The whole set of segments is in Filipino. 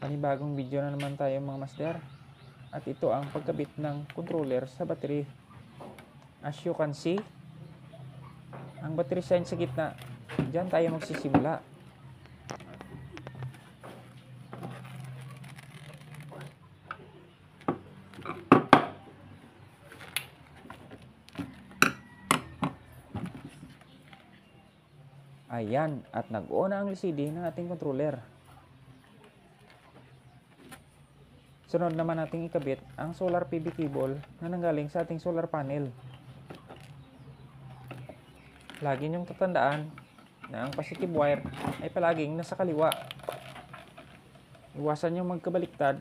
Panibagong video na naman tayo mga master. At ito ang pagkabit ng controller sa battery. As you can see, ang battery sign sa gitna. Diyan tayo magsisimula. Ayan, at nag-on na ang LCD ng ating controller. Sunod naman nating ikabit ang solar PV cable na nanggaling sa ating solar panel. Lagi niyong tatandaan na ang positive wire ay palaging nasa kaliwa. Iwasan niyong magkabaliktad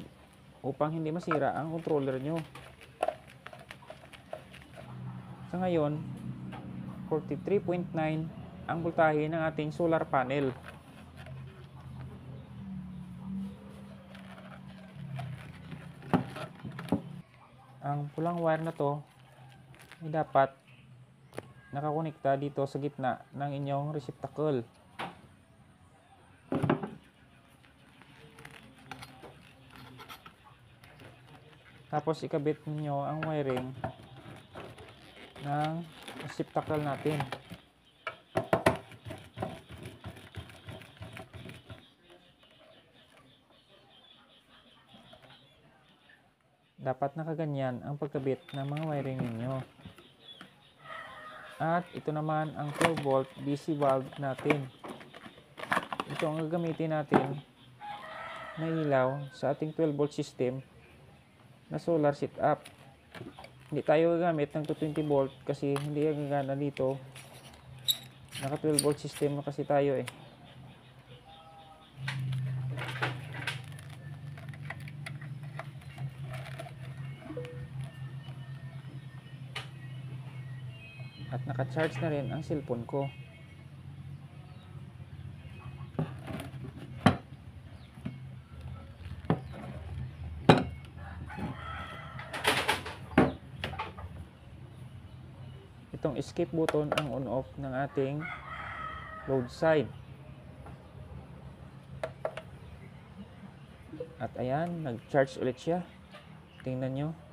upang hindi masira ang controller niyo. Sa ngayon, 43.9 ang voltahe ng ating solar panel. Ang pulang wire na to ay dapat nakakonekta dito sa gitna ng inyong receptacle. Tapos ikabit niyo ang wiring ng receptacle natin. Dapat nakaganyan ang pagkabit ng mga wiring ninyo. At ito naman ang 12 volt DC valve natin. Ito ang gagamitin natin na ilaw sa ating 12 volt system na solar setup. Hindi tayo gagamit ng 220 volt kasi hindi gagana dito. Naka 12 volt system na kasi tayo eh. At naka-charge na rin ang cellphone ko. Itong escape button ang on-off ng ating load side. At ayan, nag-charge ulit siya. Tingnan nyo.